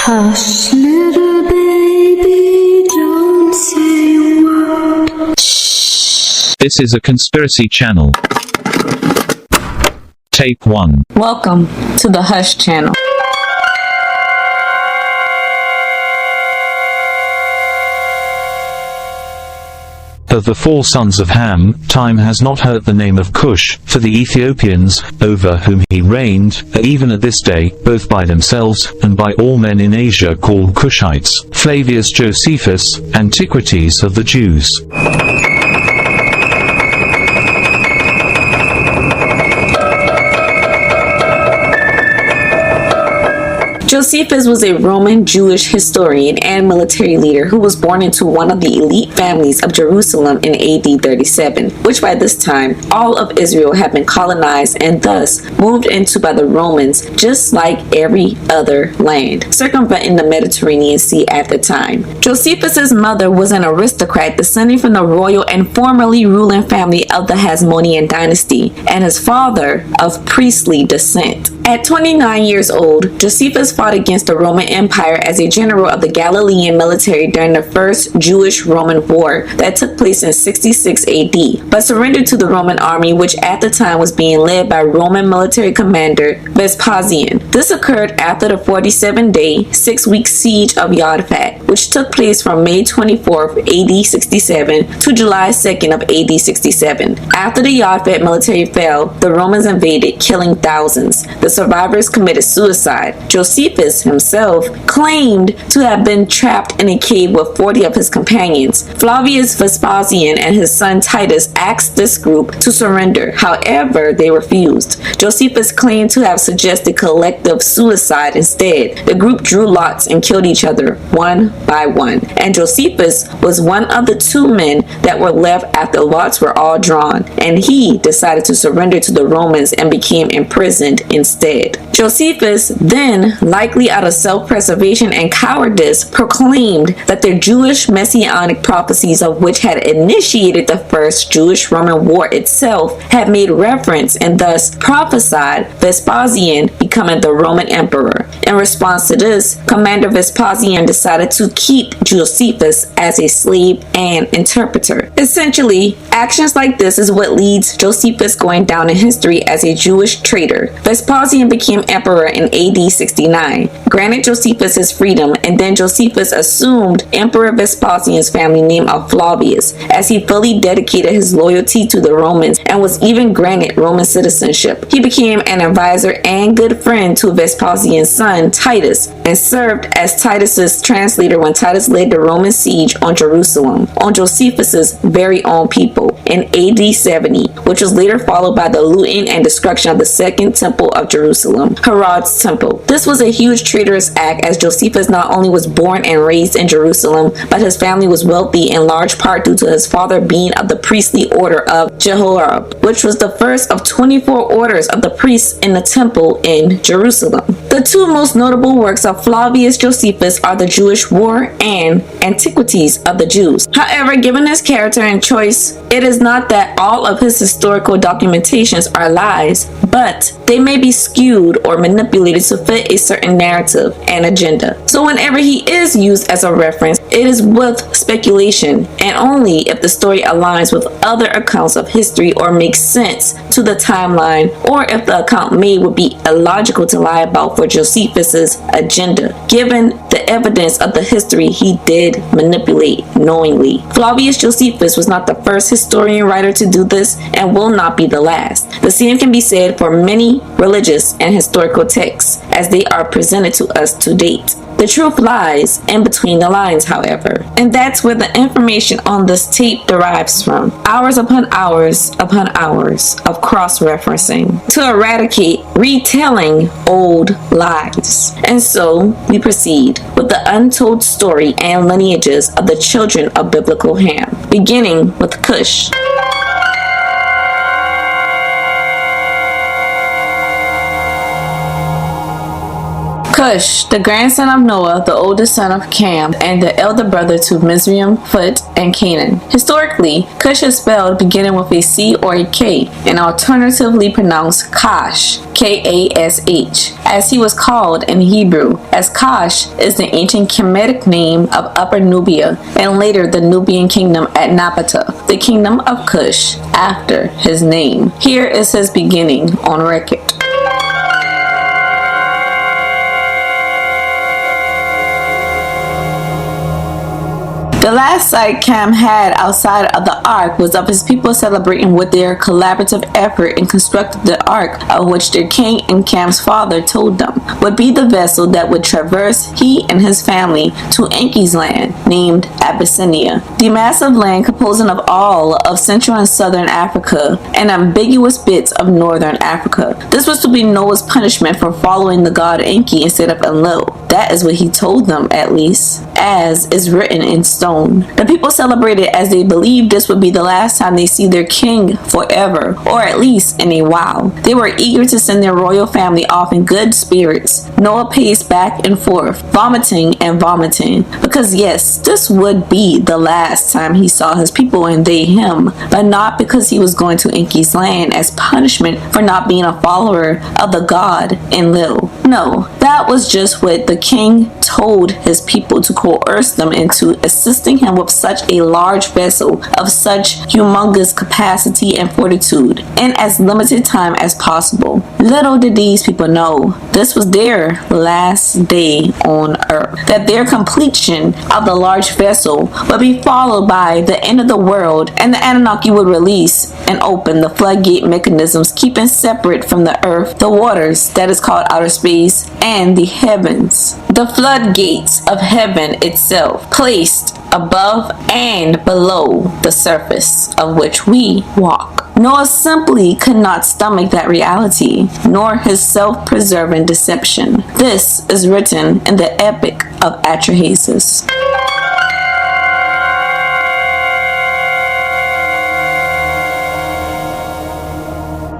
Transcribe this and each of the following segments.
Hush, little baby, don't say a word. This is a conspiracy channel. Tape 1. Welcome to the Hush channel. Of the four sons of Ham, time has not heard the name of Kush, for the Ethiopians, over whom he reigned, are even at this day, both by themselves, and by all men in Asia called Kushites. Flavius Josephus, Antiquities of the Jews. Josephus was a Roman Jewish historian and military leader who was born into one of the elite families of Jerusalem in AD 37, which by this time, all of Israel had been colonized and thus moved into by the Romans, just like every other land, circumventing the Mediterranean Sea at the time. Josephus's mother was an aristocrat descending from the royal and formerly ruling family of the Hasmonean dynasty, and his father of priestly descent. At 29 years old, Josephus fought against the Roman Empire as a general of the Galilean military during the First Jewish-Roman War that took place in 66 AD, but surrendered to the Roman army, which at the time was being led by Roman military commander Vespasian. This occurred after the 47-day, 6-week siege of Yodfat, which took place from May 24th, AD 67 to July 2nd of AD 67. After the Yodfat military fell, the Romans invaded, killing thousands. The survivors committed suicide. Josephus himself claimed to have been trapped in a cave with 40 of his companions. Flavius Vespasian and his son Titus asked this group to surrender. However, they refused. Josephus claimed to have suggested collective suicide instead. The group drew lots and killed each other one by one. And Josephus was one of the two men that were left after lots were all drawn. And he decided to surrender to the Romans and became imprisoned instead. Josephus then, likely out of self-preservation and cowardice, proclaimed that the Jewish messianic prophecies, of which had initiated the First Jewish-Roman War itself, had made reference and thus prophesied Vespasian becoming the Roman emperor. In response to this, Commander Vespasian decided to keep Josephus as a slave and interpreter. Essentially, actions like this is what leads Josephus going down in history as a Jewish traitor. Vespasian became emperor in AD 69, granted Josephus his freedom, and then Josephus assumed Emperor Vespasian's family name of Flavius, as he fully dedicated his loyalty to the Romans and was even granted Roman citizenship. He became an advisor and good friend to Vespasian's son Titus, and served as Titus's translator when Titus led the Roman siege on Jerusalem, on Josephus's very own people, in AD 70, which was later followed by the looting and destruction of the Second Temple of Jerusalem, Herod's temple. This was a huge traitorous act, as Josephus not only was born and raised in Jerusalem, but his family was wealthy in large part due to his father being of the priestly order of Jehoram, which was the first of 24 orders of the priests in the temple in Jerusalem. The two most notable works of Flavius Josephus are the Jewish War and Antiquities of the Jews. However, given his character and choice, it is not that all of his historical documentations are lies, but they may be skewed or manipulated to fit a certain narrative and agenda. So whenever he is used as a reference, it is with speculation, and only if the story aligns with other accounts of history or makes sense to the timeline, or if the account made would be illogical to lie about for Josephus's agenda, given the evidence of the history he did manipulate knowingly. Flavius Josephus was not the first historian writer to do this and will not be the last. The same can be said for many religious and historical texts as they are presented to us to date. The truth lies in between the lines, however, and that's where the information on this tape derives from. Hours upon hours upon hours of cross-referencing to eradicate retelling old lies. And so we proceed with the untold story and lineages of the children of Biblical Ham, beginning with Kush. Kush, the grandson of Noah, the oldest son of Cam, and the elder brother to Mizraim, Phut, and Canaan. Historically, Kush is spelled beginning with a C or a K, and alternatively pronounced Kash, K-A-S-H, as he was called in Hebrew, as Kash is the ancient Kemetic name of Upper Nubia, and later the Nubian kingdom at Napata, the kingdom of Kush, after his name. Here is his beginning on record. The last sight Cam had outside of the ark was of his people celebrating with their collaborative effort in constructing the ark, of which their king and Cam's father told them would be the vessel that would traverse he and his family to Enki's land, named Abyssinia, the massive land composing of all of Central and Southern Africa and ambiguous bits of Northern Africa. This was to be Noah's punishment for following the god Enki instead of Enlil. That is what he told them, at least, as is written in stone. The people celebrated as they believed this would be the last time they see their king forever, or at least in a while. They were eager to send their royal family off in good spirits. Noah paced back and forth, vomiting and vomiting, because yes, this would be the last time he saw his people and they him, but not because he was going to Enki's land as punishment for not being a follower of the god Enlil. No, that was just what the king told his people to coerce them into assisting him with such a large vessel of such humongous capacity and fortitude in as limited time as possible. Little did these people know this was their last day on earth, that their completion of the large vessel would be followed by the end of the world, and the Anunnaki would release and open the floodgate mechanisms keeping separate from the earth the waters that is called outer space and the heavens, the floodgates of heaven itself, placed above and below the surface of which we walk. Noah simply could not stomach that reality, nor his self-preserving deception. This is written in the Epic of Atrahasis.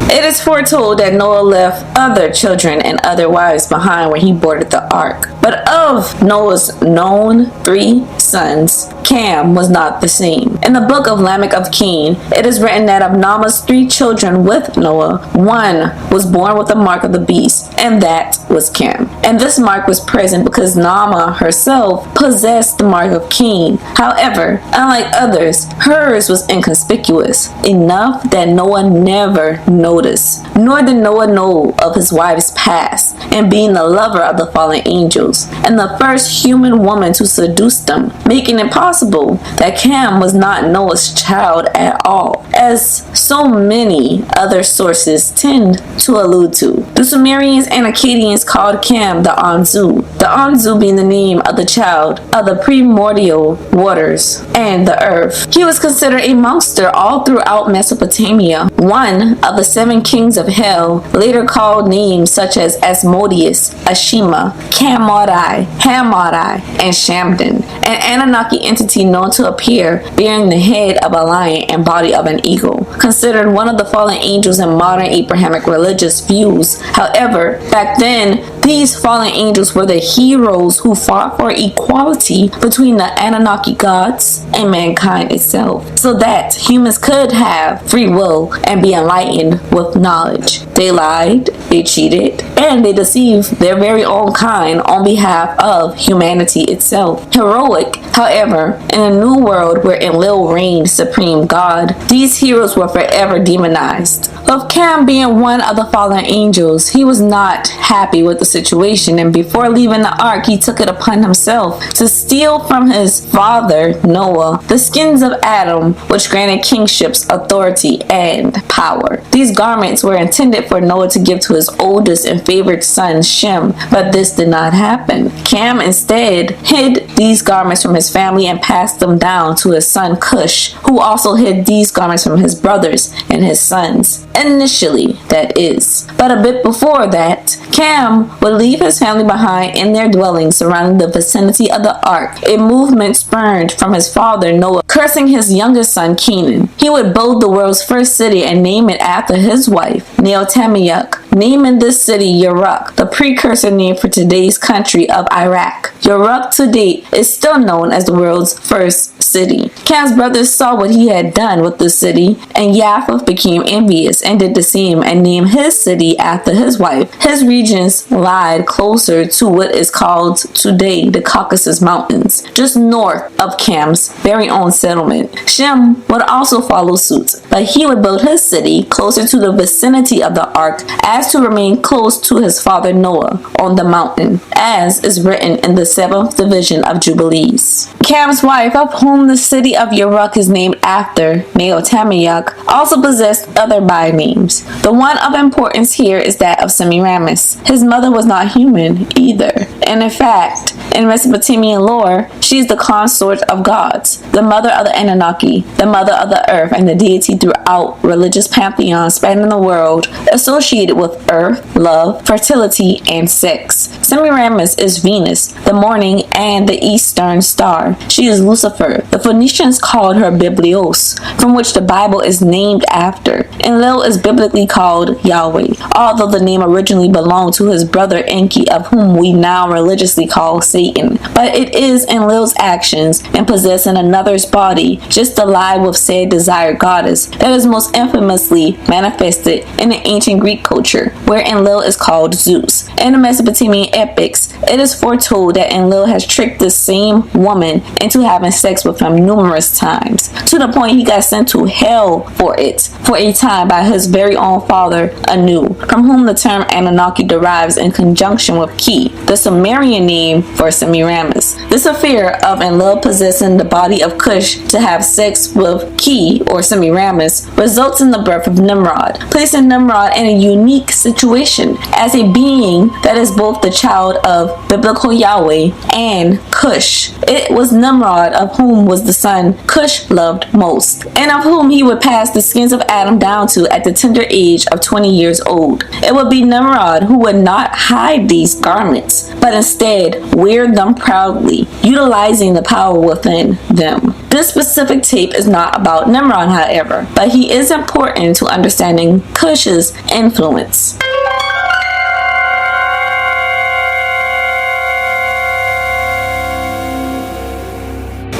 It is foretold that Noah left other children and other wives behind when he boarded the ark. But of Noah's known 3 sons, Cam was not the same. In the book of Lamech of Cain, it is written that of Noah's 3 children with Noah, 1 was born with the mark of the beast, and that was Cam. And this mark was present because Naamah herself possessed the mark of Cain. However, unlike others, hers was inconspicuous, enough that Noah never noticed, nor did Noah know of his wife's past and being the lover of the fallen angels, and the first human woman to seduce them, making it possible that Cam was not Noah's child at all, as so many other sources tend to allude to. The Sumerians and Akkadians called Cam the Anzu, the Anzu being the name of the child of the primordial waters and the earth. He was considered a monster all throughout Mesopotamia, one of the 7 kings of hell, later called names such as Asmodeus, Ashima, Kamodai, Hamadai, and Shamdan, an Anunnaki entity known to appear bearing the head of a lion and body of an eagle, considered one of the fallen angels in modern Abrahamic religious views. However, back then, these fallen angels were the heroes who fought for equality between the Anunnaki gods and mankind itself, so that humans could have free will and be enlightened with knowledge. They lied, they cheated, and they deceived their very own kind on behalf of humanity itself. Heroic, however, in a new world where Enlil reigned supreme god, these heroes were forever demonized. With Cam being one of the fallen angels, he was not happy with the situation, and before leaving the ark, he took it upon himself to steal from his father, Noah, the skins of Adam, which granted kingships, authority, and power. These garments were intended for Noah to give to his oldest and favorite son, Shem, but this did not happen. Cam instead hid these garments from his family and passed them down to his son Kush, who also hid these garments from his brothers and his sons. Initially, that is. But a bit before that, Cam would leave his family behind in their dwellings surrounding the vicinity of the ark, a movement spurned from his father Noah, cursing his youngest son Canaan. He would build the world's first city and name it after his wife, Neotameyuk, naming this city Uruk, the precursor name for today's country of Iraq. Uruk to date is still known as the world's first city. Cam's brothers saw what he had done with the city, and Japheth became envious and did the same and named his city after his wife. His regions lied closer to what is called today the Caucasus Mountains, just north of Cam's very own settlement. Shem would also follow suit, but he would build his city closer to the vicinity of the ark as to remain close to his father Noah on the mountain, as is written in the 7th division of Jubilees. Cam's wife, of whom the city of Uruk is named after, Neotameyuk, also possessed other by names. The one of importance here is that of Semiramis. His mother was not human either, and in fact, in Mesopotamian lore, she is the consort of gods, the mother of the Anunnaki, the mother of the earth, and the deity throughout religious pantheons spanning the world, associated with earth, love, fertility, and sex. Semiramis is Venus, the morning and the eastern star. She is Lucifer. The Phoenicians called her Biblios, from which the Bible is named after. Enlil is biblically called Yahweh, although the name originally belonged to his brother Enki, of whom we now religiously call Satan. But it is Enlil's actions in possessing another's body, just allied with said desired goddess, that is most infamously manifested in the ancient Greek culture, where Enlil is called Zeus. In the Mesopotamian epics, it is foretold that Enlil has tricked this same woman into having sex with him numerous times, to the point he got sent to hell for it for a time by his very own father Anu, from whom the term Anunnaki derives in conjunction with Ki, the Sumerian name for Semiramis. This affair of Enlil possessing the body of Kush to have sex with Ki, or Semiramis, results in the birth of Nimrod, placing Nimrod in a unique situation as a being that is both the child of biblical Yahweh and Kush. It was Nimrod of whom was the son Kush loved most, and of whom he would pass the skins of Adam down to at the tender age of 20 years old. It would be Nimrod who would not hide these garments, but instead wear them proudly, utilizing the power within them. This specific tape is not about Nimrod, however, but he is important to understanding Kush's influence.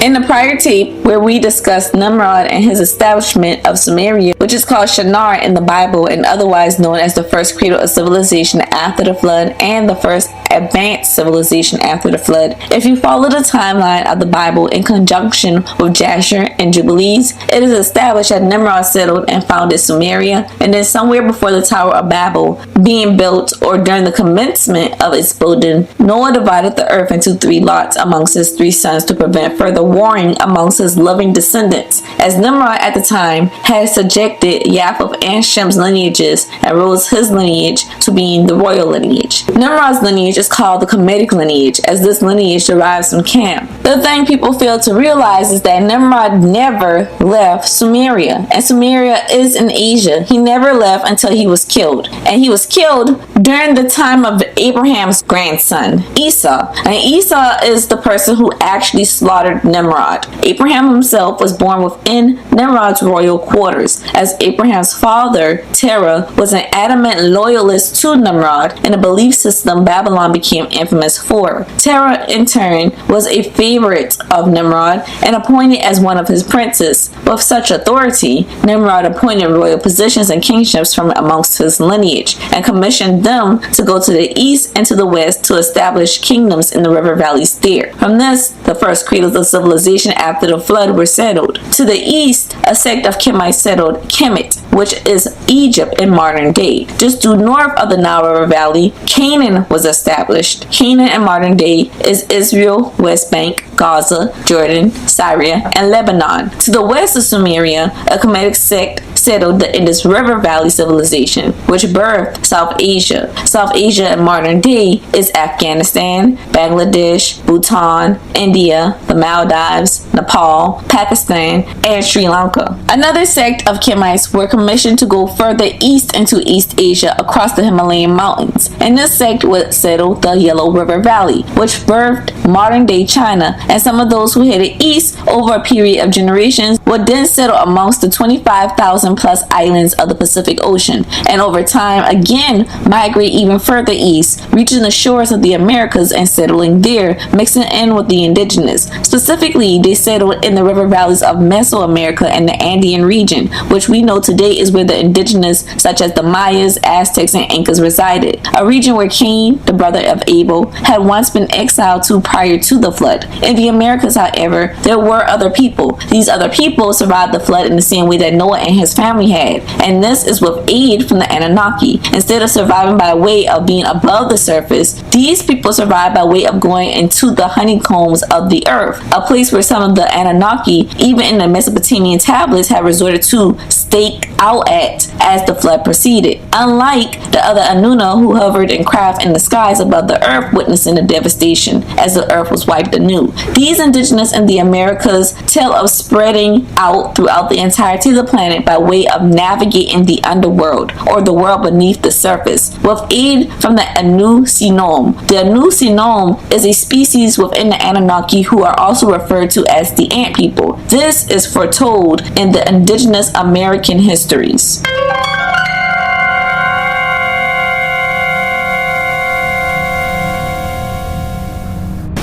In the prior tape, where we discussed Nimrod and his establishment of Sumeria, which is called Shinar in the Bible and otherwise known as the first cradle of civilization after the flood and the first advanced civilization after the flood, if you follow the timeline of the Bible in conjunction with Jasher and Jubilees, it is established that Nimrod settled and founded Sumeria, and then somewhere before the Tower of Babel being built, or during the commencement of its building, Noah divided the earth into 3 lots amongst his 3 sons to prevent further warring amongst his loving descendants, as Nimrod at the time had subjected Japheth and Shem's lineages and rose his lineage to being the royal lineage. Nimrod's lineage is called the Kemetic lineage, as this lineage derives from Cam. The thing people fail to realize is that Nimrod never left Sumeria, and Sumeria is in Asia. He never left until he was killed, and he was killed during the time of Abraham's grandson, Esau. And Esau is the person who actually slaughtered Nimrod. Abraham himself was born within Nimrod's royal quarters, as Abraham's father, Terah, was an adamant loyalist to Nimrod, and a belief system Babylon became infamous for. Terah, in turn, was a favorite of Nimrod and appointed as one of his princes. With such authority, Nimrod appointed royal positions and kingships from amongst his lineage, and commissioned them to go to the east and to the west to establish kingdoms in the river valleys there. From this, the first cradles of civilization after the flood were settled. To the east, a sect of Kemites settled Kemet, which is Egypt in modern day. Just due north of the Nile River Valley, Canaan was established. Canaan in modern day is Israel, West Bank, Gaza, Jordan, Syria, and Lebanon. To the west of Sumeria, a Kemetic sect settled the Indus River Valley civilization, which birthed South Asia. South Asia in modern day is Afghanistan, Bangladesh, Bhutan, India, the Maldives, Nepal, Pakistan, and Sri Lanka. Another sect of Kemites were commissioned to go further east into East Asia across the Himalayan mountains, and this sect would settle the Yellow River Valley, which birthed modern day China, and some of those who headed east over a period of generations would then settle amongst the 25,000 plus islands of the Pacific Ocean, and over time again migrate even further east, reaching the shores of the Americas and settling there, mixing in with the indigenous. Specifically, they settled in the river valleys of Mesoamerica and the Andean region, which we know today is where the indigenous such as the Mayas, Aztecs, and Incas resided, a region where Cain, the brother of Abel, had once been exiled to prior to the flood. In the Americas, however, there were other people. These other people survived the flood in the same way that Noah and his family had, and this is with aid from the Anunnaki. Instead of surviving by way of being above the surface, these people survived by way of going into the honeycombs of the earth, a place where some of the Anunnaki, even in the Mesopotamian tablets, had resorted to stake out at as the flood proceeded. Unlike the other Anuna who hovered in craft in the skies above the earth, witnessing the devastation as the earth was wiped anew. These indigenous in the Americas tell of spreading out throughout the entirety of the planet by way of navigating the underworld, or the world beneath the surface, with aid from the Anu Sinnom. The Anu Sinnom is a species within the Anunnaki who are also referred to as the Ant People. This is foretold in the indigenous American histories.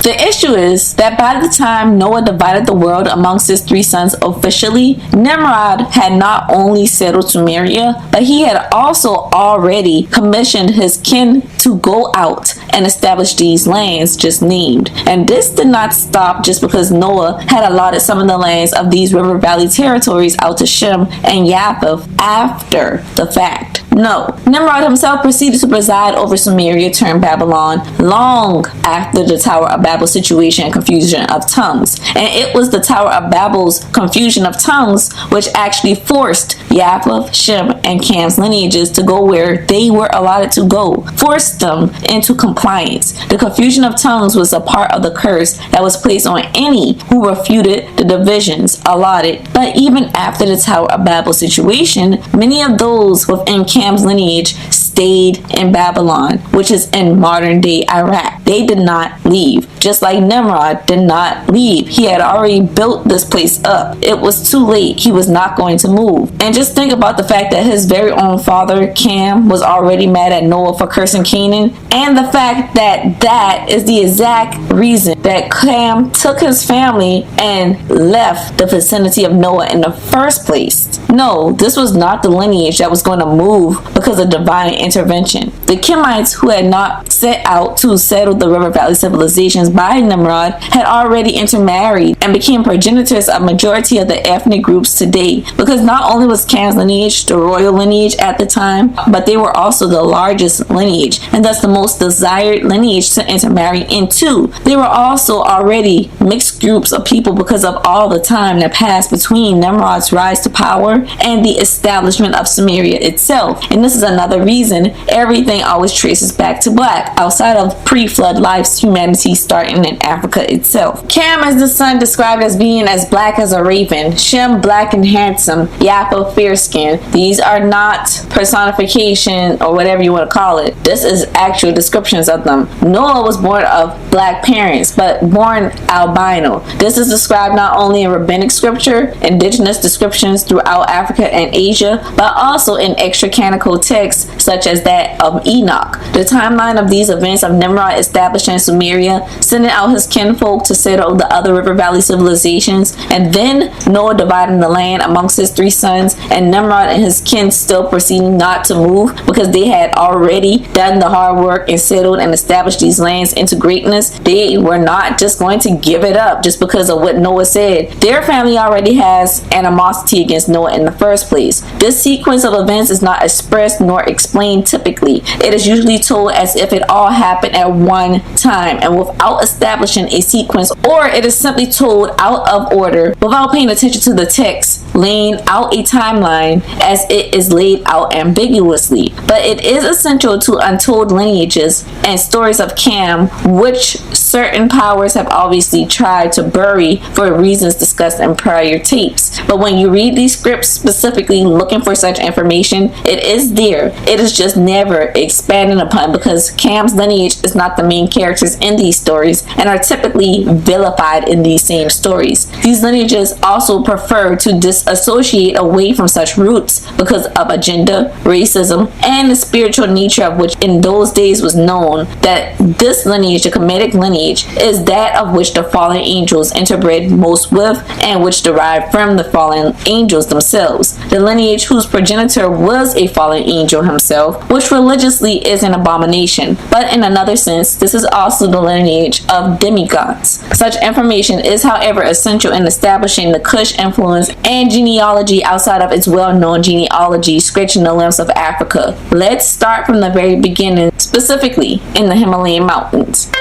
The issue is that by the time Noah divided the world amongst his three sons officially, Nimrod had not only settled Sumeria, but he had also already commissioned his kin to go out and establish these lands just named. And this did not stop just because Noah had allotted some of the lands of these river valley territories out to Shem and Japheth after the fact. No, Nimrod himself proceeded to preside over Sumeria turned Babylon long after the Tower of Babel situation and confusion of tongues. And it was the Tower of Babel's confusion of tongues which actually forced Japheth, Shem, and Cam's lineages to go where they were allotted to go, forced them into compliance. The confusion of tongues was a part of the curse that was placed on any who refuted the divisions allotted. But even after the Tower of Babel situation, many of those within Cam's lineage stayed in Babylon, which is in modern day Iraq. They did not leave, just like Nimrod did not leave. He had already built this place up. It was too late. He was not going to move. And just think about the fact that his very own father, Cam, was already mad at Noah for cursing Canaan, and the fact that that is the exact reason that Cam took his family and left the vicinity of Noah in the first place. No, this was not the lineage that was going to move because of divine intervention. The Kemites, who had not set out to settle the river valley civilizations by Nimrod, had already intermarried and became progenitors of majority of the ethnic groups today, because not only was Cam's lineage the royal lineage at the time, but they were also the largest lineage and thus the most desired lineage to intermarry into. They were also already mixed groups of people because of all the time that passed between Nimrod's rise to power and the establishment of Sumeria itself. And this is another reason everything always traces back to black, outside of pre-flood life's humanity starting in Africa itself. Cam is the son described as being as black as a raven, Shem black and handsome, Japheth fair skinned. These are not personification or whatever you want to call it. This is actual descriptions of them. Noah was born of black parents, but born albino. This is described not only in rabbinic scripture, indigenous descriptions throughout Africa and Asia, but also in extra-canonical texts such as that of Enoch. The timeline of these events of Nimrod establishing Sumeria, sending out his kinfolk to settle the other river valley civilizations, and then Noah dividing the land amongst his three sons, and Nimrod and his kin still proceeding not to move because they had already done the hard work and settled and established these lands into greatness. They were not just going to give it up just because of what Noah said. Their family already has animosity against Noah in the first place. This sequence of events is not expressed nor explained typically. It is usually told as if it all happened at one time and without establishing a sequence, or it is simply told out of order without paying attention to the text, laying out a timeline as it is laid out ambiguously. But it is essential to untold lineages and stories of Cam, which certain powers have obviously tried to bury for reasons discussed in prior tapes. But when you read these scripts specifically looking for such information, it is there. It is just never expanded upon because Cam's lineage is not the main characters in these stories and are typically vilified in these same stories. These lineages also prefer to disassociate away from such roots because of agenda, racism, and the spiritual nature of which in those days was known that this lineage, the Kemetic lineage, is that of which the fallen angels interbred most with and which derived from the fallen angels themselves. The lineage whose progenitor was a fallen angel himself, which religiously is an abomination, but in another sense, this is also the lineage of demigods. Such information is, however, essential in establishing the Kush influence and genealogy outside of its well-known genealogy scratching the limbs of Africa. Let's start from the very beginning, specifically in the Himalayan mountains.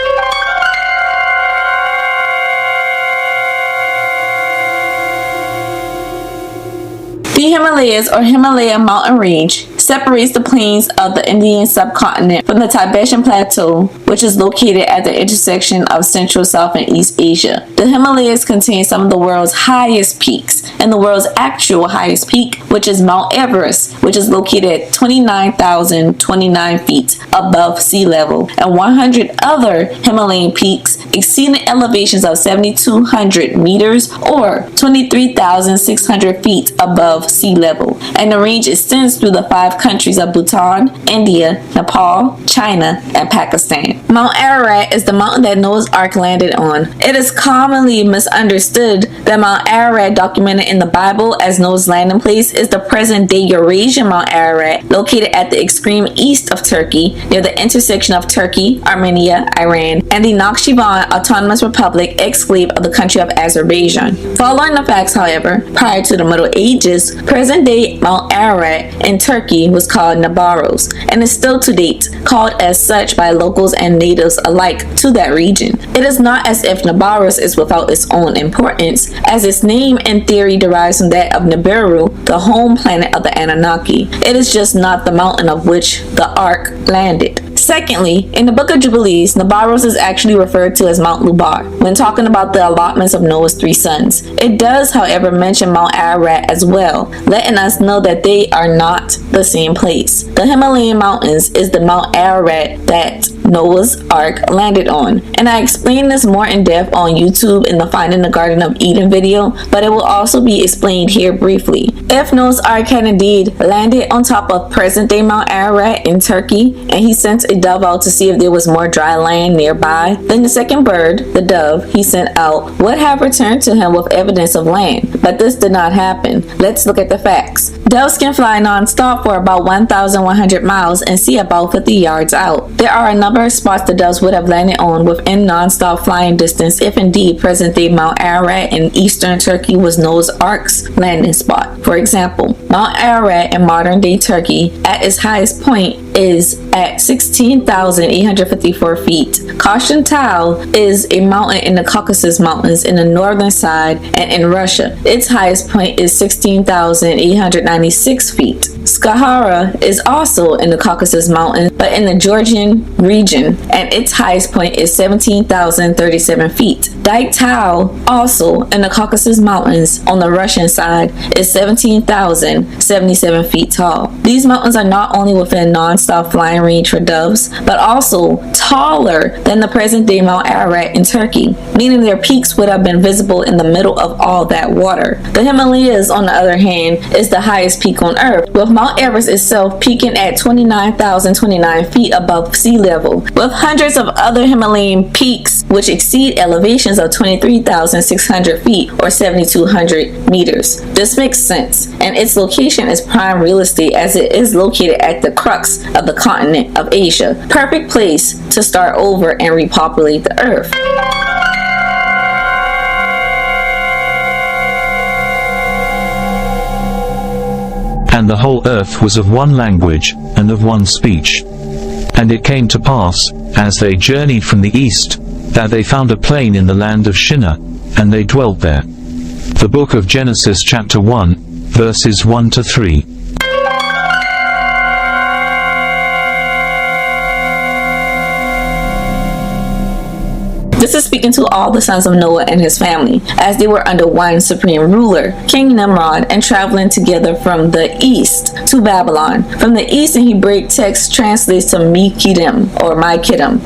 The Himalayas, or Himalaya mountain range, separates the plains of the Indian subcontinent from the Tibetan plateau, which is located at the intersection of Central, South, and East Asia. The Himalayas contain some of the world's highest peaks, and the world's actual highest peak, which is Mount Everest, which is located at 29,029 feet above sea level, and 100 other Himalayan peaks exceeding elevations of 7,200 meters or 23,600 feet above sea level, and the range extends through the 5 countries of Bhutan, India, Nepal, China, and Pakistan. Mount Ararat is the mountain that Noah's Ark landed on. It is commonly misunderstood that Mount Ararat, documented in the Bible as Noah's landing place, is the present-day Eurasian Mount Ararat, located at the extreme east of Turkey, near the intersection of Turkey, Armenia, Iran, and the Nakhchivan Autonomous Republic, exclave of the country of Azerbaijan. Following the facts, however, prior to the Middle Ages, present-day Mount Ararat in Turkey was called Nabaros, and is still to date called as such by locals and natives alike to that region. It is not as if Nabaros is without its own importance, as its name in theory derives from that of Nibiru, the home planet of the Anunnaki. It is just not the mountain of which the Ark landed. Secondly, in the Book of Jubilees, Nabaros is actually referred to as Mount Lubar when talking about the allotments of Noah's 3 sons. It does, however, mention Mount Ararat as well, letting us know that they are not the same place. The Himalayan mountains is the Mount Ararat that Noah's Ark landed on, and I explain this more in depth on YouTube in the Finding the Garden of Eden video, but it will also be explained here briefly. If Noah's Ark had indeed landed on top of present-day Mount Ararat in Turkey, and he sent a dove out to see if there was more dry land nearby, then the second bird, the dove he sent out, would have returned to him with evidence of land, but this did not happen. Let's look at the facts. Doves can fly non-stop for about 1,100 miles and see about 50 yards out. There are a number of spots the doves would have landed on within non-stop flying distance if indeed present-day Mount Ararat in eastern Turkey was Noah's Ark's landing spot. For example, Mount Ararat in modern-day Turkey at its highest point is at 16,854 feet. Kashan Tau is a mountain in the Caucasus Mountains in the northern side and in Russia. Its highest point is 16,896 feet. Skahara is also in the Caucasus Mountains, but in the Georgian region, and its highest point is 17,037 feet. Dike Tau, also in the Caucasus Mountains on the Russian side, is 17,077 feet tall. These mountains are not only within non-stop flying range for doves, but also taller than the present-day Mount Ararat in Turkey, meaning their peaks would have been visible in the middle of all that water. The Himalayas, on the other hand, is the highest peak on Earth, with Mount Everest itself peaking at 29,029 feet above sea level, with hundreds of other Himalayan peaks which exceed elevations of 23,600 feet or 7,200 meters. This makes sense, and its location is prime real estate as it is located at the crux of the continent of Asia. Perfect place to start over and repopulate the earth. And the whole earth was of one language, and of one speech. And it came to pass, as they journeyed from the east, that they found a plain in the land of Shinar, and they dwelt there. The book of Genesis chapter 1, verses 1 to 3. This is speaking to all the sons of Noah and his family, as they were under one supreme ruler, King Nimrod, and traveling together from the east to Babylon. From the east in Hebraic text translates to Mikidim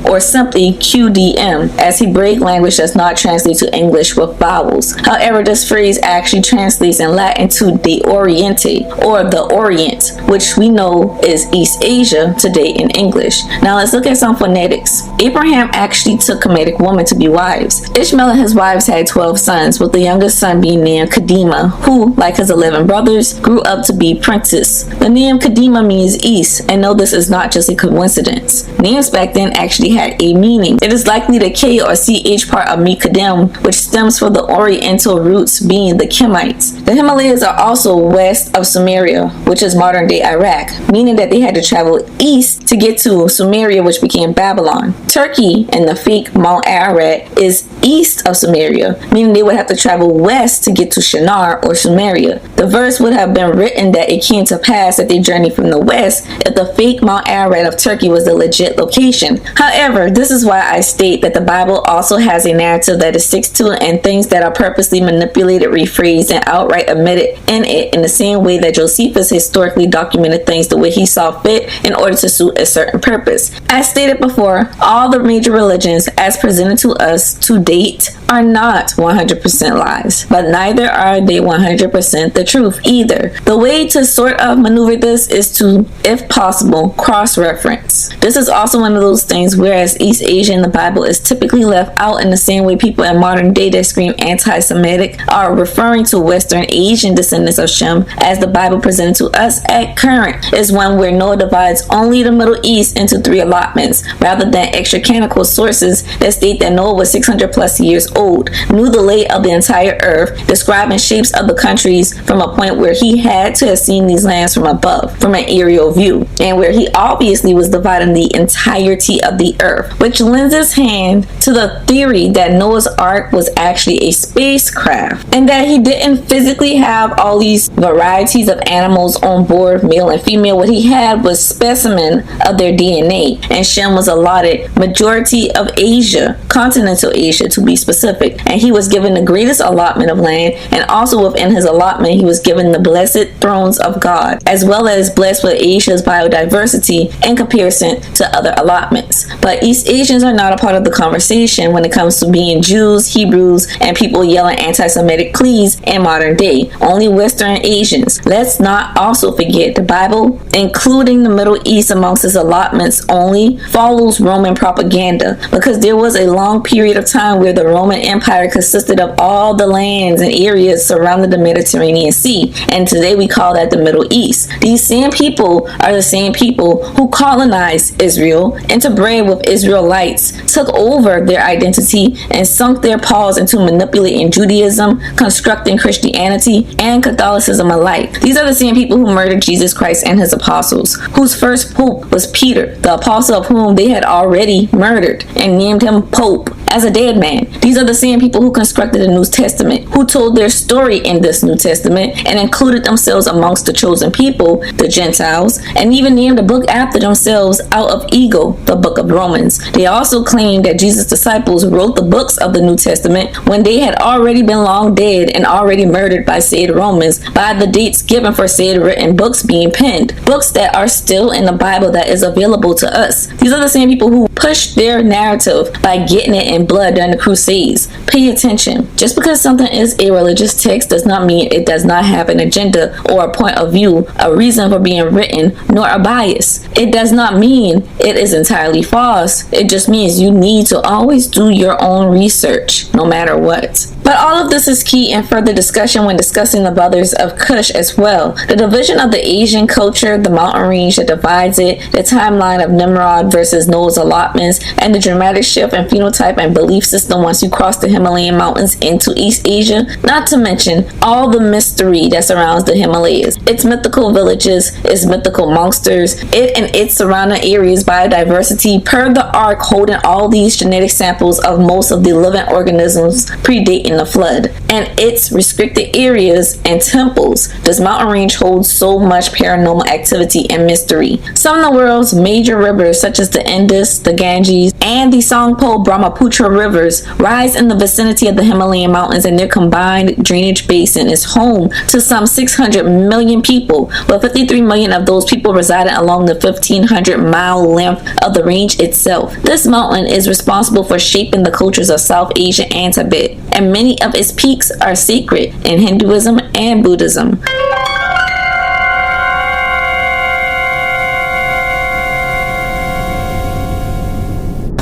or simply QDM, as Hebraic language does not translate to English with vowels. However, this phrase actually translates in Latin to De Oriente, or the Orient, which we know is East Asia today in English. Now let's look at some phonetics. Abraham actually took Kemetic women to be wives. Ishmael and his wives had 12 sons, with the youngest son being named Kedema, who, like his 11 brothers, grew up to be princes. The name Kedema means east, and no, this is not just a coincidence. Names back then actually had a meaning. It is likely the K or CH part of Mikedem, which stems from the Oriental roots being the Kemites. The Himalayas are also west of Sumeria, which is modern day Iraq, meaning that they had to travel east to get to Sumeria, which became Babylon. Turkey and the fake Mount Ararat is east of Sumeria, meaning they would have to travel west to get to Shinar or Sumeria. The verse would have been written that it came to pass that they journeyed from the west if the fake Mount Ararat of Turkey was the legit location. However, this is why I state that the Bible also has a narrative that it sticks to, and things that are purposely manipulated, rephrased, and outright omitted in it, in the same way that Josephus historically documented things the way he saw fit in order to suit a certain purpose. As stated before, all the major religions as presented to us to date are not 100% lies, but neither are they 100% the truth either. The way to sort of maneuver this is to, if possible, cross-reference. This is also one of those things whereas East Asia in the Bible is typically left out in the same way people in modern day that scream anti-Semitic are referring to Western Asian descendants of Shem, as the Bible presented to us at current is one where Noah divides only the Middle East into 3 allotments, rather than extra canonical sources that state that Noah was 600 plus years old, knew the lay of the entire earth, describing shapes of the countries from a point where he had to have seen these lands from above, from an aerial view, and where he obviously was dividing the entirety of the earth, which lends its hand to the theory that Noah's Ark was actually a spacecraft, and that he didn't physically have all these varieties of animals on board, male and female. What he had was specimen of their DNA, and Shem was allotted majority of Asia, continental Asia to be specific, and he was given the greatest allotment of land, and also within his allotment he was given the blessed thrones of God, as well as blessed with Asia's biodiversity in comparison to other allotments. But East Asians are not a part of the conversation when it comes to being Jews, Hebrews, and people yelling anti-Semitic pleas in modern day. Only Western Asians. Let's not also forget the Bible, including the Middle East amongst its allotments, only follows Roman propaganda, because there was a long period of time where the Roman Empire consisted of all the lands and areas surrounding the Mediterranean Sea, and today we call that the Middle East. These same people are the same people who colonized Israel, interbred with Israelites, took over their identity, and sunk their paws into manipulating Judaism, constructing Christianity, and Catholicism alike. These are the same people who murdered Jesus Christ and his apostles, whose first pope was Peter, the apostle of whom they had already murdered, and named him Pope as a dead man. These are the same people who constructed the New Testament, who told their story in this New Testament, and included themselves amongst the chosen people, the Gentiles, and even named a book after themselves out of ego, the book of Romans. They also claimed that Jesus' disciples wrote the books of the New Testament when they had already been long dead and already murdered by said Romans by the dates given for said written books being penned, books that are still in the Bible that is available to us. These are the same people who pushed their narrative by getting it in blood during the Crusades. Pay attention. Just because something is a religious text does not mean it does not have an agenda or a point of view, a reason for being written, nor a bias. It does not mean it is entirely false. It just means you need to always do your own research, no matter what. But all of this is key in further discussion when discussing the brothers of Kush as well. The division of the Asian culture, the mountain range that divides it, the timeline of Nimrod versus Noah's allotments, and the dramatic shift in phenotype and belief system once you cross the Himalayan mountains into East Asia, not to mention all the mystery that surrounds the Himalayas, its mythical villages, its mythical monsters, it and its surrounding areas, biodiversity, per the ark holding all these genetic samples of most of the living organisms predating in the flood. And its restricted areas and temples, this mountain range holds so much paranormal activity and mystery. Some of the world's major rivers, such as the Indus, the Ganges, and the Songpo Brahmaputra rivers, rise in the vicinity of the Himalayan mountains, and their combined drainage basin is home to some 600 million people, with 53 million of those people residing along the 1,500-mile length of the range itself. This mountain is responsible for shaping the cultures of South Asia and Tibet, and many of its peaks are sacred in Hinduism and Buddhism.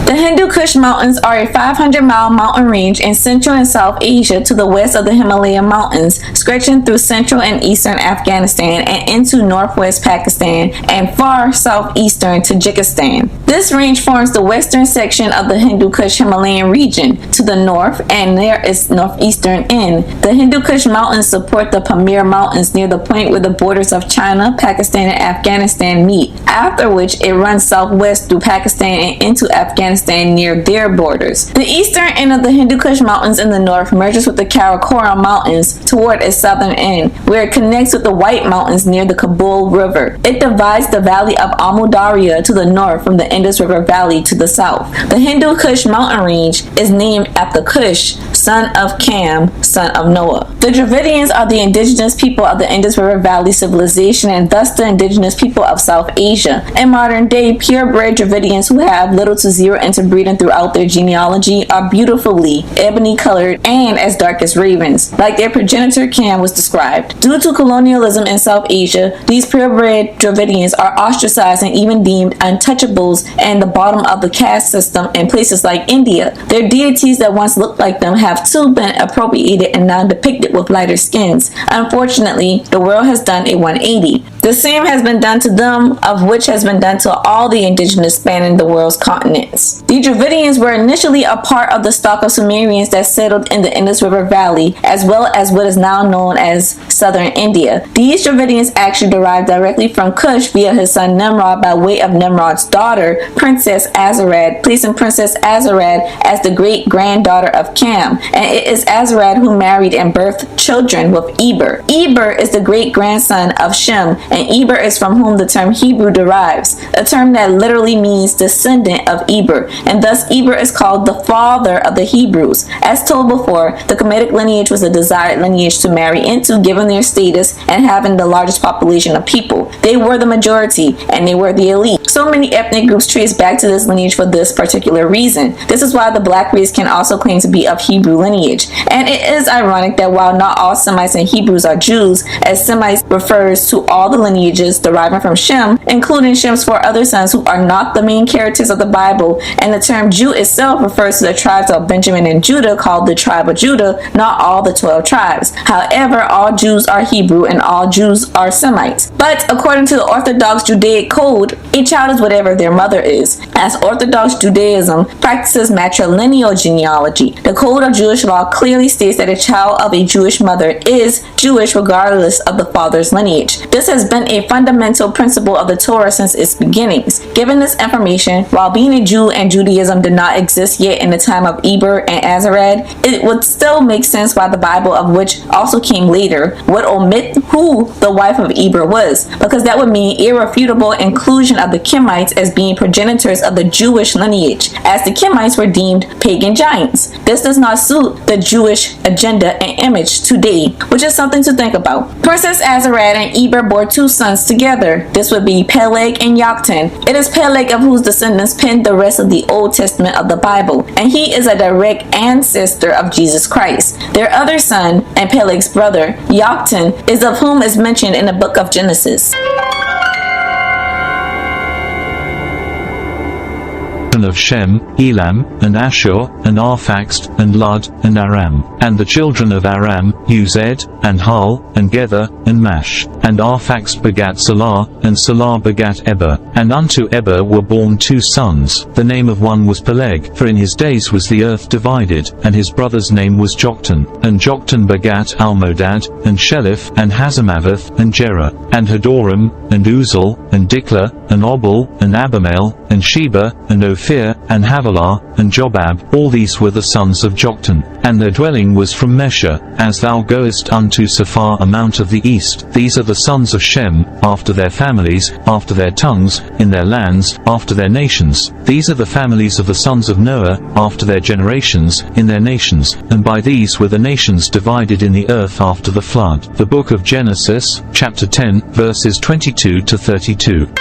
The Hindu Kush Mountains are a 500-mile mountain range in Central and South Asia to the west of the Himalayan mountains, stretching through central and eastern Afghanistan and into northwest Pakistan and far southeastern Tajikistan. This range forms the western section of the Hindu Kush Himalayan region. To the north and near its northeastern end, the Hindu Kush Mountains support the Pamir Mountains near the point where the borders of China, Pakistan, and Afghanistan meet, after which it runs southwest through Pakistan and into Afghanistan near their borders. The eastern end of the Hindu Kush Mountains in the north merges with the Karakoram Mountains toward its southern end, where it connects with the White Mountains near the Kabul River. It divides the valley of Amu Darya to the north from the Indus River Valley to the south. The Hindu Kush mountain range is named after Kush, son of Cam, son of Noah. The Dravidians are the indigenous people of the Indus River Valley civilization, and thus the indigenous people of South Asia. In modern day, purebred Dravidians who have little to zero interbreeding throughout their genealogy are beautifully ebony colored and as dark as ravens, like their progenitor Cam was described. Due to colonialism in South Asia, these purebred Dravidians are ostracized and even deemed untouchables and the bottom of the caste system in places like India. Their deities that once looked like them have too been appropriated and now depicted with lighter skins. Unfortunately, the world has done a 180. The same has been done to them, of which has been done to all the indigenous spanning the world's continents. The Dravidians were initially a part of the stock of Sumerians that settled in the Indus River Valley, as well as what is now known as southern India. These Dravidians actually derived directly from Kush via his son Nimrod by way of Nimrod's daughter, Princess Azarad, placing Princess Azarad as the great-granddaughter of Cam, and it is Azarad who married and birthed children with Eber. Eber is the great-grandson of Shem, and Eber is from whom the term Hebrew derives, a term that literally means descendant of Eber, and thus Eber is called the father of the Hebrews. As told before, the Kemetic lineage was a desired lineage to marry into given their status and having the largest population of people. They were the majority, and they were the elite. So many ethnic groups trace back to this lineage for this particular reason. This is why the black race can also claim to be of Hebrew lineage. And it is ironic that while not all Semites and Hebrews are Jews, as Semites refers to all the lineages deriving from Shem, including Shem's 4 other sons who are not the main characters of the Bible, and the term Jew itself refers to the tribes of Benjamin and Judah called the tribe of Judah, not all the 12 tribes. However, all Jews are Hebrew and all Jews are Semites. But according to the Orthodox Judaic code, a child is whatever their mother is, as Orthodox Judaism practices matrilineal genealogy. The code of Jewish law clearly states that a child of a Jewish mother is Jewish regardless of the father's lineage. This has been a fundamental principle of the Torah since its beginnings. Given this information, while being a Jew and Judaism did not exist yet in the time of Eber and Azarad, it would still make sense why the Bible, of which also came later, would omit who the wife of Eber was, because that would mean irrefutable inclusion of the Kemites as being progenitors of the Jewish lineage, as the Kemites were deemed pagan giants. This does not suit the Jewish agenda and image today, which is something to think about. Princess Azarad and Eber bore 2 sons together. This would be Peleg and Joktan. It is Peleg of whose descendants penned the rest of the Old Testament of the Bible, and he is a direct ancestor of Jesus Christ. Their other son, and Peleg's brother, Joktan, is of whom is mentioned in the book of Genesis. Of Shem, Elam, and Ashur, and Arphaxad, and Lud, and Aram. And the children of Aram, Uzed, and Hul, and Gether, and Mash. And Arphaxad begat Salah, and Salah begat Eber. And unto Eber were born 2 sons. The name of one was Peleg, for in his days was the earth divided, and his brother's name was Joktan. And Joktan begat Almodad, and Sheleph, and Hazamaveth, and Jerah, and Hadoram, and Uzal, and Dikla, and Obal, and Abimael, and Sheba, and Ophir, and Havilah, and Jobab. All these were the sons of Joktan. And their dwelling was from Mesha, as thou goest unto Sephar a mount of the east. These are the sons of Shem, after their families, after their tongues, in their lands, after their nations. These are the families of the sons of Noah, after their generations, in their nations. And by these were the nations divided in the earth after the flood. The book of Genesis, chapter 10, verses 22 to 32.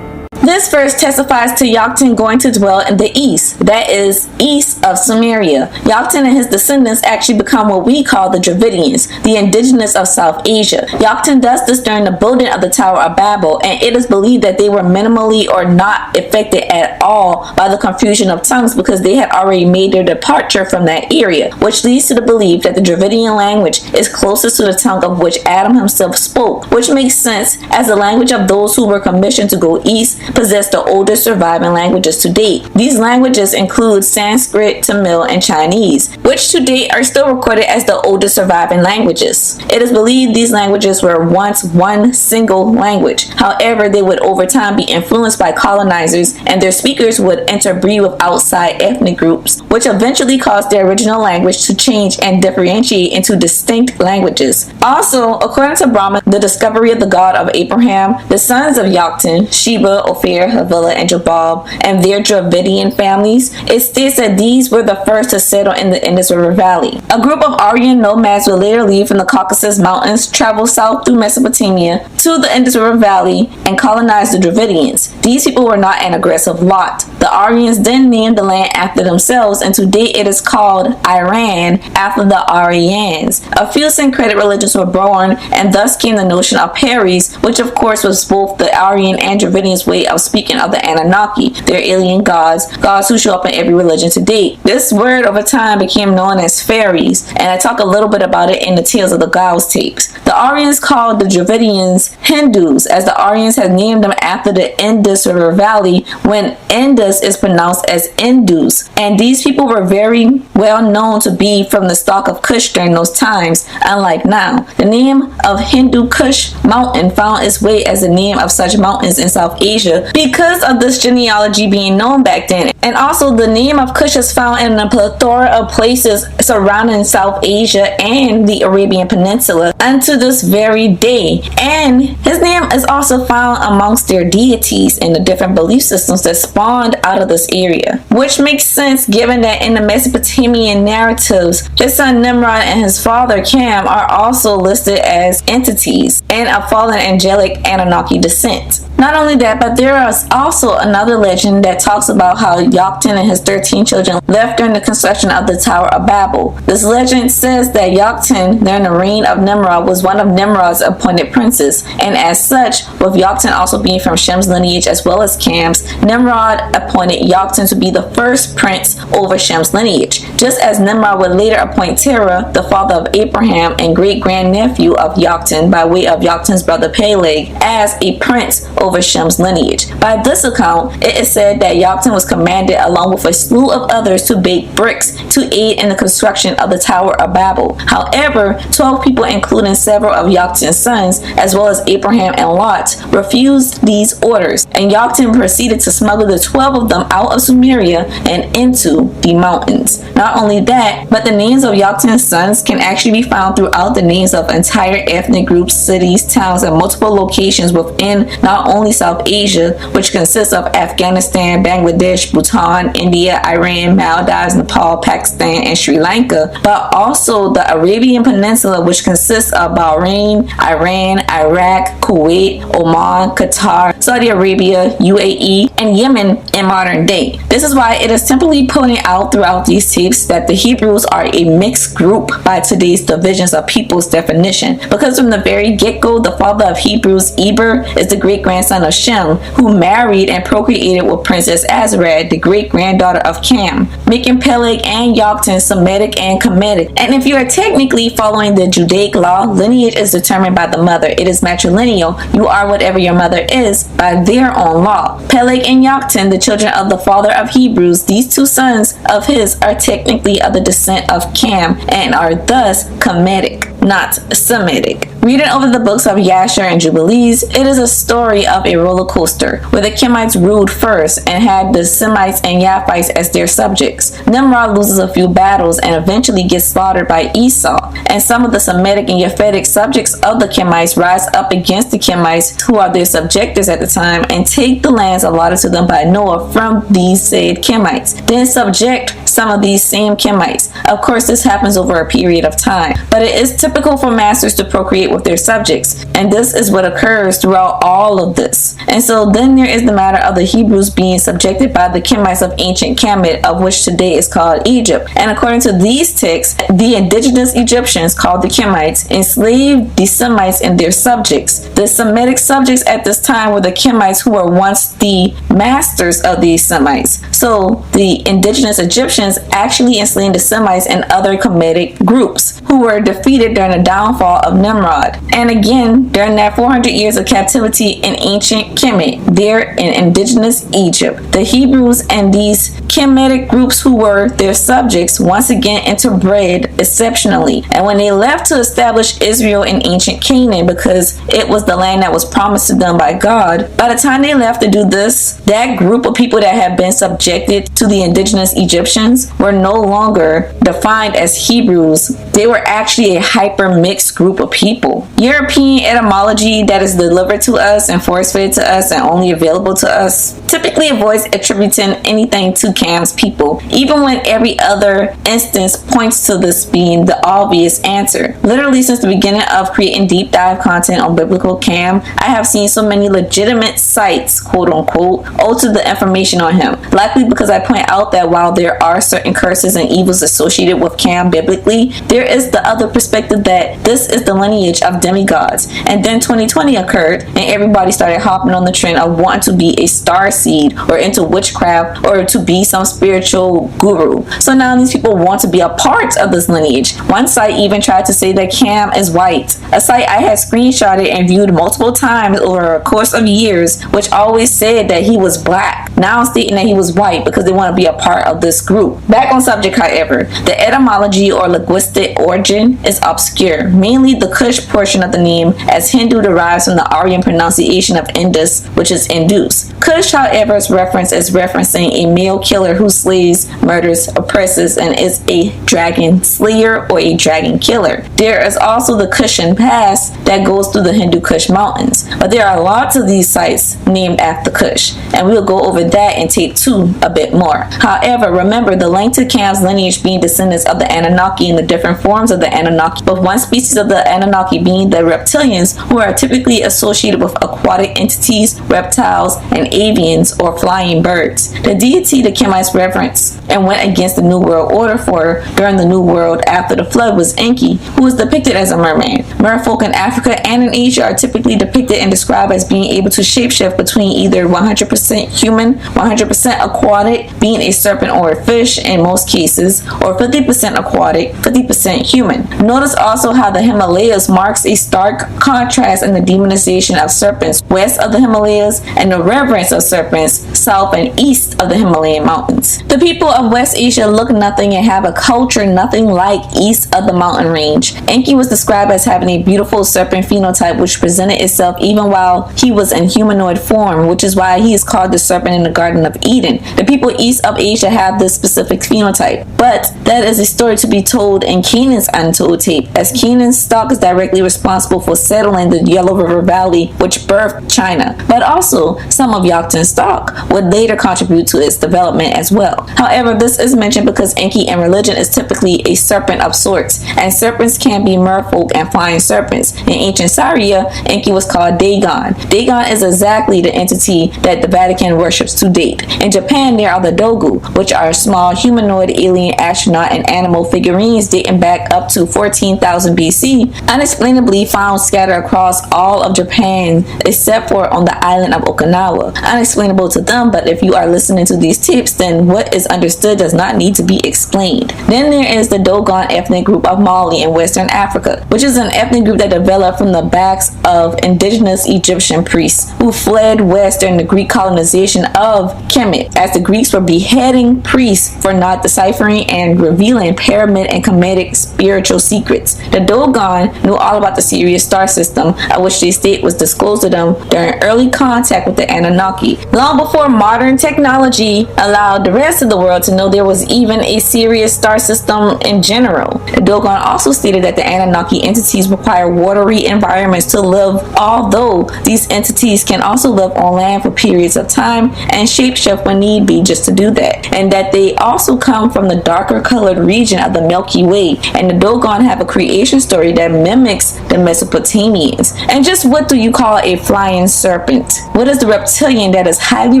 This verse testifies to Joktan going to dwell in the east, that is, east of Samaria. Joktan and his descendants actually become what we call the Dravidians, the indigenous of South Asia. Joktan does this during the building of the Tower of Babel, and it is believed that they were minimally or not affected at all by the confusion of tongues because they had already made their departure from that area, which leads to the belief that the Dravidian language is closest to the tongue of which Adam himself spoke, which makes sense as the language of those who were commissioned to go east possess the oldest surviving languages to date. These languages include Sanskrit, Tamil, and Chinese, which to date are still recorded as the oldest surviving languages. It is believed these languages were once one single language. However, they would over time be influenced by colonizers, and their speakers would interbreed with outside ethnic groups, which eventually caused their original language to change and differentiate into distinct languages. Also, according to Brahma, the discovery of the God of Abraham, the sons of Joktan, Sheba, Ophir, Havilah, and Jobab, and their Dravidian families, it states that these were the first to settle in the Indus River Valley. A group of Aryan nomads would later leave from the Caucasus Mountains, travel south through Mesopotamia to the Indus River Valley, and colonize the Dravidians. These people were not an aggressive lot. The Aryans then named the land after themselves, and today it is called Iran after the Aryans. A few syncretic religions were born, and thus came the notion of Paris, which of course was both the Aryan and Dravidians' way of speaking of the Anunnaki, their alien gods who show up in every religion to date. This word over time became known as fairies, and I talk a little bit about it in the Tales of the Gods tapes. The Aryans called the Dravidians Hindus, as the Aryans had named them after the Indus River Valley, when Indus is pronounced as Indus, and these people were very well known to be from the stock of Kush during those times, unlike now. The name of Hindu Kush mountain found its way as the name of such mountains in South Asia because of this genealogy being known back then. And also the name of Kush is found in a plethora of places surrounding South Asia and the Arabian Peninsula unto this very day. And his name is also found amongst their deities and the different belief systems that spawned out of this area, which makes sense given that in the Mesopotamian narratives, his son Nimrod and his father Cam are also listed as entities and of fallen angelic Anunnaki descent. Not only that, but there is also another legend that talks about how Joktan and his 13 children left during the construction of the Tower of Babel. This legend says that Joktan, during the reign of Nimrod, was one of Nimrod's appointed princes, and as such, with Joktan also being from Shem's lineage as well as Cam's, Nimrod appointed Joktan to be the first prince over Shem's lineage, just as Nimrod would later appoint Terah, the father of Abraham and great-grandnephew of Joktan by way of Joktan's brother Peleg, as a prince over Shem's lineage. By this account, it is said that Joktan was commanded along with a slew of others to bake bricks to aid in the construction of the Tower of Babel. However, 12 people, including several of Joktan's sons, as well as Abraham and Lot, refused these orders, and Joktan proceeded to smuggle the 12 of them out of Sumeria and into the mountains. Not only that, but the names of Joktan's sons can actually be found throughout the names of entire ethnic groups, cities, towns, and multiple locations within not only South Asia, which consists of Afghanistan, Bangladesh, Bhutan, India, Iran, Maldives, Nepal, Pakistan, and Sri Lanka, but also the Arabian Peninsula, which consists of Bahrain, Iran, Iraq, Kuwait, Oman, Qatar, Saudi Arabia, UAE, and Yemen in modern day. This is why it is simply pointed out throughout these tapes that the Hebrews are a mixed group by today's divisions of people's definition, because from the very get-go, the father of Hebrews, Eber, is the great-grandson of Shem, who married and procreated with Princess Azarad, the great-granddaughter of Cam, making Peleg and Joktan Semitic and Kemetic. And if you are technically following the Judaic law, lineage is determined by the mother. It is matrilineal. You are whatever your mother is by their own law. Peleg and Joktan, the children of the father of Hebrews, these two sons of his are technically of the descent of Cam and are thus Kemetic, not Semitic. Reading over the books of Yasher and Jubilees, it is a story of a roller coaster where the Kemites ruled first and had the Semites and Yaphites as their subjects. Nimrod loses a few battles and eventually gets slaughtered by Esau, and some of the Semitic and Yaphetic subjects of the Kemites rise up against the Kemites, who are their subjectors at the time, and take the lands allotted to them by Noah from these said Kemites, then subject some of these same Kemites. Of course, this happens over a period of time, but it is typical for masters to procreate with their subjects, and this is what occurs throughout all of this. And so then there is the matter of the Hebrews being subjected by the Kemites of ancient Kemet, of which today is called Egypt. And according to these texts, the indigenous Egyptians, called the Kemites, enslaved the Semites and their subjects. The Semitic subjects at this time were the Kemites, who were once the masters of these Semites. So the indigenous Egyptians actually enslaved the Semites and other Kemetic groups, who were defeated during the downfall of Nimrod. And again, during that 400 years of captivity in ancient Kemet, there in indigenous Egypt, the Hebrews and these Kemetic groups who were their subjects once again interbred exceptionally. And when they left to establish Israel in ancient Canaan, because it was the land that was promised to them by God, by the time they left to do this, that group of people that had been subjected to the indigenous Egyptians were no longer defined as Hebrews. They were actually a hyper mixed group of people. European etymology that is delivered to us and force-fed to us and only available to us typically avoids attributing anything to Cam's people, even when every other instance points to this being the obvious answer. Literally since the beginning of creating deep dive content on Biblical Cam, I have seen so many legitimate sites, quote unquote, alter the information on him. Likely because I point out that while there are certain curses and evils associated with Cam biblically, there is the other perspective that this is the lineage of demigods. And then 2020 occurred and everybody started hopping on the trend of wanting to be a star seed or into witchcraft or to be some spiritual guru. So now these people want to be a part of this lineage. One site even tried to say that Cam is white, a site I had screenshotted and viewed multiple times over a course of years, which always said that he was black, now stating that he was white because they want to be a part of this group. Back on subject, however, the etymology or linguistic origin is obscure. Mainly the Kush portion of the name, as Hindu derives from the Aryan pronunciation of Indus, which is Indus. Kush, however, is referenced as referencing a male killer who slays, murders, oppresses, and is a dragon slayer or a dragon killer. There is also the Kushan Pass that goes through the Hindu Kush mountains, but there are lots of these sites named after Kush, and we'll go over that in tape 2 a bit more. However, remember the link to Cam's lineage being descendants of the Anunnaki and the different forms of the Anunnaki, with one species of the Anunnaki being the reptilians, who are typically associated with aquatic entities, reptiles, and avians or flying birds. The deity the Kemites reverenced and went against the New World Order for during the New World after the flood was Enki, who was depicted as a merman. Merfolk in Africa and in Asia are typically depicted and described as being able to shapeshift between either 100% human, 100% aquatic, being a serpent or a fish in most cases, or 50% aquatic, 50% human. Notice also how the Himalayas marks a stark contrast in the demonization of serpents west of the Himalayas and the reverence of serpents south and east of the Himalayan mountains. The people of West Asia look nothing and have a culture nothing like east of the mountain range. Enki was described as having a beautiful serpent phenotype which presented itself even while he was in humanoid form, which is why he is called the serpent in the Garden of Eden. The people east of Asia have this specific phenotype, but that is a story to be told in Canaan's Untold tape, as Canaan's stock is directly responsible for settling the Yellow River Valley, which birthed China, but also some of Yaktan's stock would later contribute to its development as well. However, this is mentioned because Enki in religion is typically a serpent of sorts, and serpents can be merfolk and flying serpents. In ancient Syria, Enki was called Dagon. Dagon is exactly the entity that the Vatican worships to date. In Japan, there are the Dogu, which are small humanoid alien astronaut and animal figurines dating back up to 14,000 BC, unexplainably found scattered across all of Japan except for on the island of Okinawa. Unexplainable to them, but if you are listening to these tips, then what is understandable understood does not need to be explained. Then there is the Dogon ethnic group of Mali in Western Africa, which is an ethnic group that developed from the backs of indigenous Egyptian priests who fled west during the Greek colonization of Kemet, as the Greeks were beheading priests for not deciphering and revealing pyramid and Kemetic spiritual secrets. The Dogon knew all about the Sirius star system, of which they state was disclosed to them during early contact with the Anunnaki, long before modern technology allowed the rest of the world to know there was even a Sirius star system in general. The Dogon also stated that the Anunnaki entities require watery environments to live, although these entities can also live on land for periods of time and shapeshift when need be just to do that, and that they also come from the darker colored region of the Milky Way, and the Dogon have a creation story that mimics the Mesopotamians. And just what do you call a flying serpent? What is the reptilian that is highly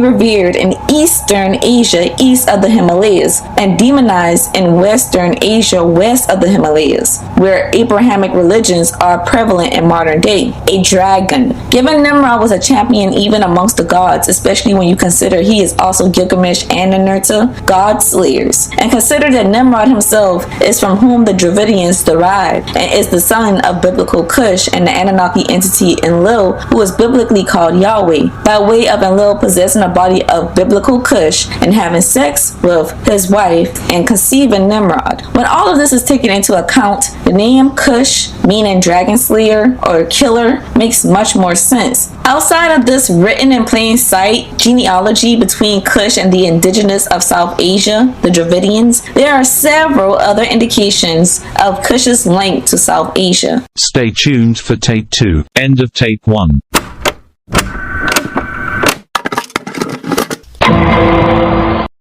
revered in Eastern Asia east of the Himalayas and demonized in Western Asia west of the Himalayas, where Abrahamic religions are prevalent in modern day? A dragon. Given Nimrod was a champion even amongst the gods, especially when you consider he is also Gilgamesh and Ninurta, god slayers, and consider that Nimrod himself is from whom the Dravidians derived and is the son of Biblical Kush and the Anunnaki entity Enlil, who is biblically called Yahweh, by way of Enlil possessing a body of Biblical Kush and having sex with his wife and conceiving Nimrod. When all of this is taken into account, the name Kush, meaning dragon slayer or killer, makes much more sense. Outside of this written in plain sight genealogy between Kush and the indigenous of South Asia, the Dravidians, there are several other indications of Kush's link to South Asia. Stay tuned for tape 2. End of tape 1.